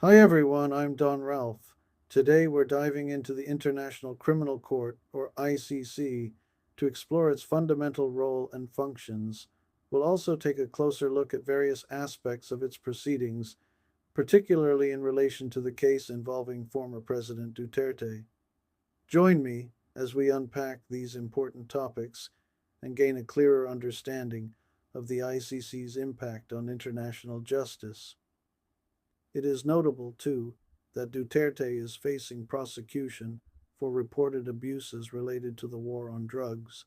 Hi everyone, I'm Don Ralph. Today we're diving into the International Criminal Court, or ICC, to explore its fundamental role and functions. We'll also take a closer look at various aspects of its proceedings, particularly in relation to the case involving former President Duterte. Join me as we unpack these important topics and gain a clearer understanding of the ICC's impact on international justice. It is notable, too, that Duterte is facing prosecution for reported abuses related to the war on drugs,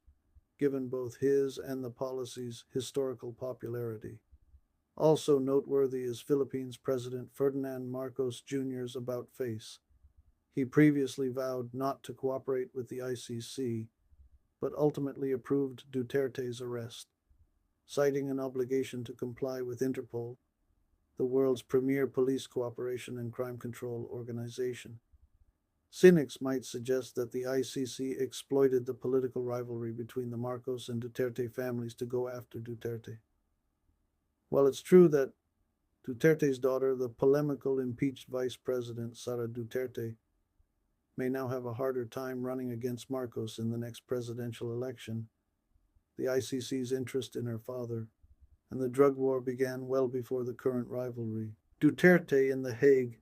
given both his and the policy's historical popularity. Also noteworthy is Philippines President Ferdinand Marcos Jr.'s about face. He previously vowed not to cooperate with the ICC, but ultimately approved Duterte's arrest, citing an obligation to comply with Interpol, the world's premier police cooperation and crime control organization. Cynics might suggest that the ICC exploited the political rivalry between the Marcos and Duterte families to go after Duterte. While it's true that Duterte's daughter, the polemical impeached Vice President Sara Duterte, may now have a harder time running against Marcos in the next presidential election, the ICC's interest in her father and the drug war began well before the current rivalry. Duterte in The Hague.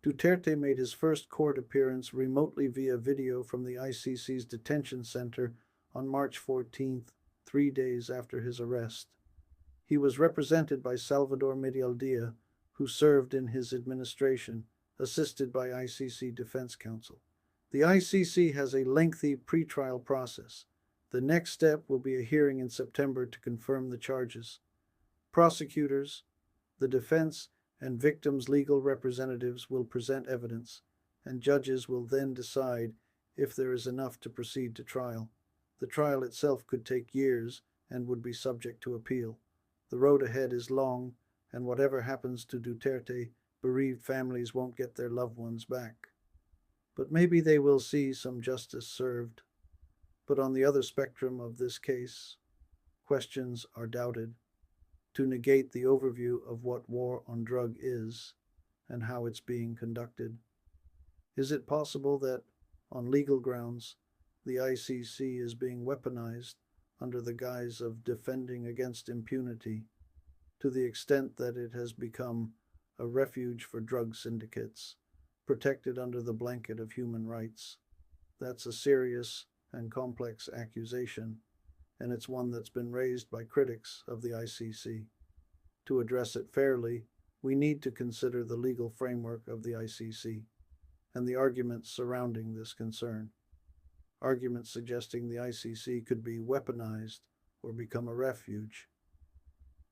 Duterte made his first court appearance remotely via video from the ICC's detention center on March 14th, 3 days after his arrest. He was represented by Salvador Medialdea, who served in his administration, assisted by ICC Defense Counsel. The ICC has a lengthy pretrial process. The next step will be a hearing in September to confirm the charges. Prosecutors, the defense, and victims' legal representatives will present evidence, and judges will then decide if there is enough to proceed to trial. The trial itself could take years and would be subject to appeal. The road ahead is long, and whatever happens to Duterte, bereaved families won't get their loved ones back. But maybe they will see some justice served. But on the other spectrum of this case, questions are doubted. To negate the overview of what war on drug is and how it's being conducted. Is it possible that, on legal grounds, the ICC is being weaponized under the guise of defending against impunity, to the extent that it has become a refuge for drug syndicates, protected under the blanket of human rights? That's a serious and complex accusation, and it's one that's been raised by critics of the ICC. To address it fairly, we need to consider the legal framework of the ICC and the arguments surrounding this concern. Arguments suggesting the ICC could be weaponized or become a refuge.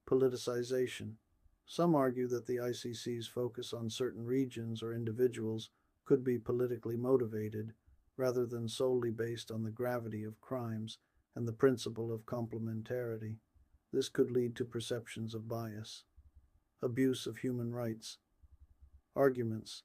Politicization. Some argue that the ICC's focus on certain regions or individuals could be politically motivated rather than solely based on the gravity of crimes and the principle of complementarity. This could lead to perceptions of bias. Abuse of human rights. Arguments.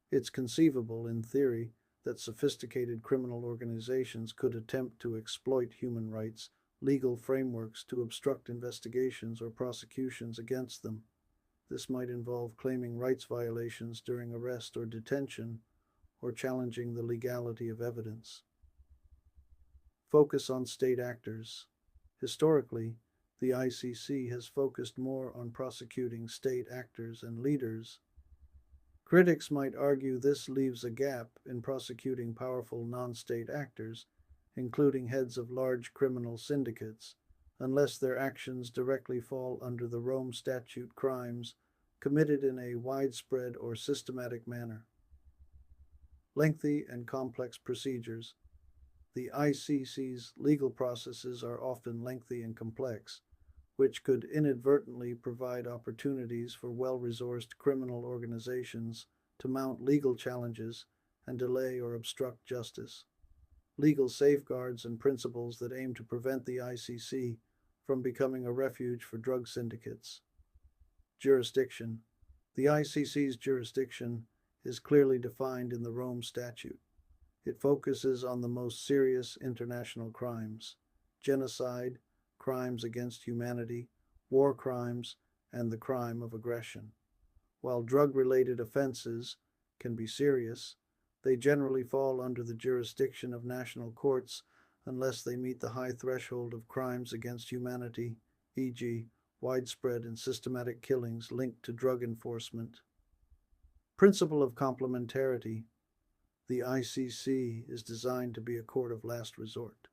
It's conceivable, in theory, that sophisticated criminal organizations could attempt to exploit human rights legal frameworks to obstruct investigations or prosecutions against them. This might involve claiming rights violations during arrest or detention, or challenging the legality of evidence. Focus on state actors. Historically, the ICC has focused more on prosecuting state actors and leaders. Critics might argue this leaves a gap in prosecuting powerful non-state actors, including heads of large criminal syndicates, unless their actions directly fall under the Rome Statute crimes committed in a widespread or systematic manner. Lengthy and complex procedures. The ICC's legal processes are often lengthy and complex, which could inadvertently provide opportunities for well-resourced criminal organizations to mount legal challenges and delay or obstruct justice. Legal safeguards and principles that aim to prevent the ICC from becoming a refuge for drug syndicates. Jurisdiction. The ICC's jurisdiction is clearly defined in the Rome Statute. It focuses on the most serious international crimes: genocide, crimes against humanity, war crimes, and the crime of aggression. While drug-related offenses can be serious, they generally fall under the jurisdiction of national courts unless they meet the high threshold of crimes against humanity, e.g., widespread and systematic killings linked to drug enforcement. Principle of complementarity. The ICC is designed to be a court of last resort.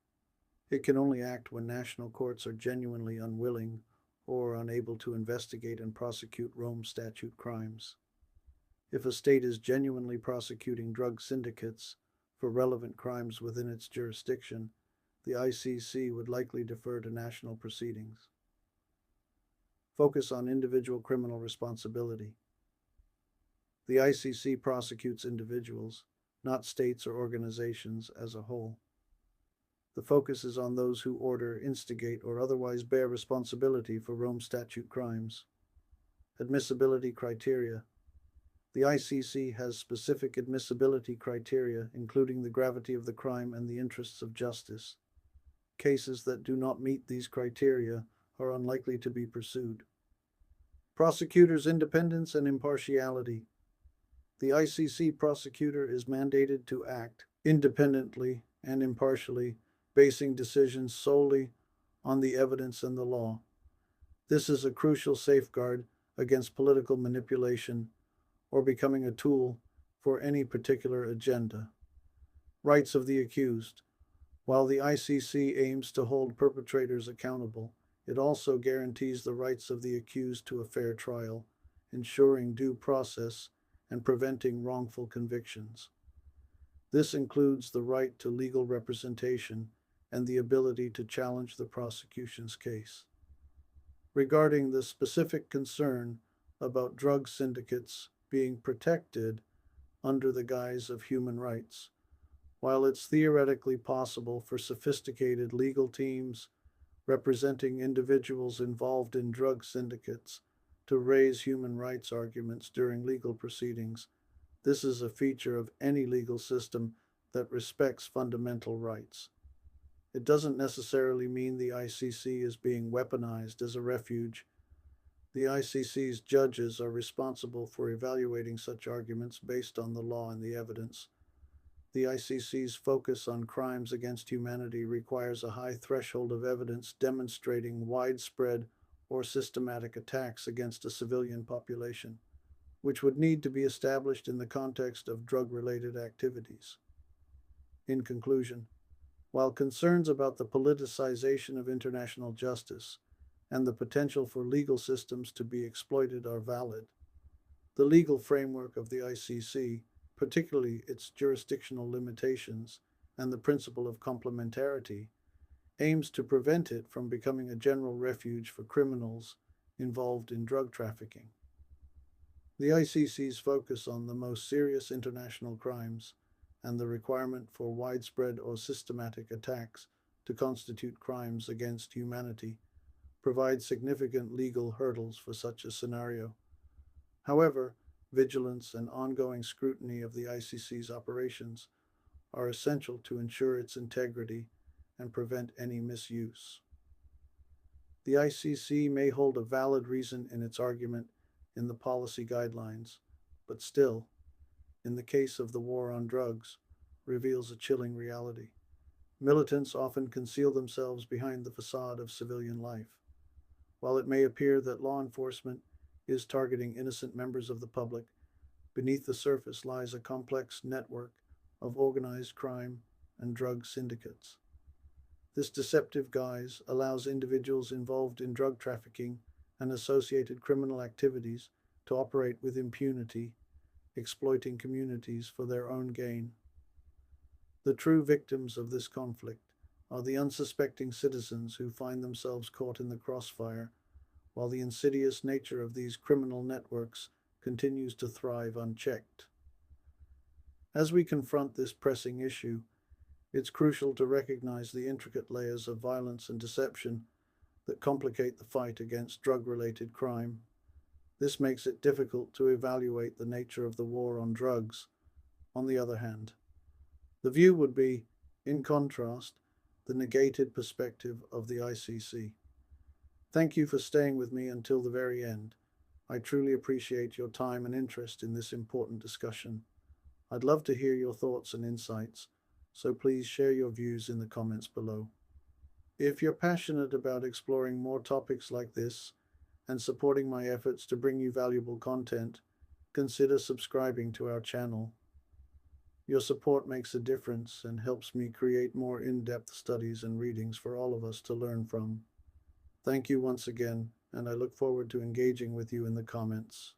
It can only act when national courts are genuinely unwilling or unable to investigate and prosecute Rome Statute crimes. If a state is genuinely prosecuting drug syndicates for relevant crimes within its jurisdiction, the ICC would likely defer to national proceedings. Focus on individual criminal responsibility. The ICC prosecutes individuals, not states or organizations as a whole. The focus is on those who order, instigate, or otherwise bear responsibility for Rome Statute crimes. Admissibility criteria. The ICC has specific admissibility criteria, including the gravity of the crime and the interests of justice. Cases that do not meet these criteria are unlikely to be pursued. Prosecutors' independence and impartiality. The ICC prosecutor is mandated to act independently and impartially, basing decisions solely on the evidence and the law. This is a crucial safeguard against political manipulation or becoming a tool for any particular agenda. Rights of the accused. While the ICC aims to hold perpetrators accountable, it also guarantees the rights of the accused to a fair trial, ensuring due process and preventing wrongful convictions. This includes the right to legal representation and the ability to challenge the prosecution's case. Regarding the specific concern about drug syndicates being protected under the guise of human rights, while it's theoretically possible for sophisticated legal teams representing individuals involved in drug syndicates to raise human rights arguments during legal proceedings, this is a feature of any legal system that respects fundamental rights. It doesn't necessarily mean the ICC is being weaponized as a refuge. The ICC's judges are responsible for evaluating such arguments based on the law and the evidence. The ICC's focus on crimes against humanity requires a high threshold of evidence demonstrating widespread or systematic attacks against a civilian population, which would need to be established in the context of drug-related activities. In conclusion, while concerns about the politicization of international justice and the potential for legal systems to be exploited are valid, the legal framework of the ICC, particularly its jurisdictional limitations and the principle of complementarity, aims to prevent it from becoming a general refuge for criminals involved in drug trafficking. The ICC's focus on the most serious international crimes and the requirement for widespread or systematic attacks to constitute crimes against humanity provide significant legal hurdles for such a scenario. However, vigilance and ongoing scrutiny of the ICC's operations are essential to ensure its integrity and prevent any misuse. The ICC may hold a valid reason in its argument in the policy guidelines, but still, in the case of the war on drugs, reveals a chilling reality. Militants often conceal themselves behind the facade of civilian life. While it may appear that law enforcement is targeting innocent members of the public, beneath the surface lies a complex network of organized crime and drug syndicates. This deceptive guise allows individuals involved in drug trafficking and associated criminal activities to operate with impunity, exploiting communities for their own gain. The true victims of this conflict are the unsuspecting citizens who find themselves caught in the crossfire, while the insidious nature of these criminal networks continues to thrive unchecked. As we confront this pressing issue, it's crucial to recognize the intricate layers of violence and deception that complicate the fight against drug-related crime. This makes it difficult to evaluate the nature of the war on drugs. On the other hand, the view would be, in contrast, the negated perspective of the ICC. Thank you for staying with me until the very end. I truly appreciate your time and interest in this important discussion. I'd love to hear your thoughts and insights, so please share your views in the comments below. If you're passionate about exploring more topics like this and supporting my efforts to bring you valuable content, consider subscribing to our channel. Your support makes a difference and helps me create more in-depth studies and readings for all of us to learn from. Thank you once again, and I look forward to engaging with you in the comments.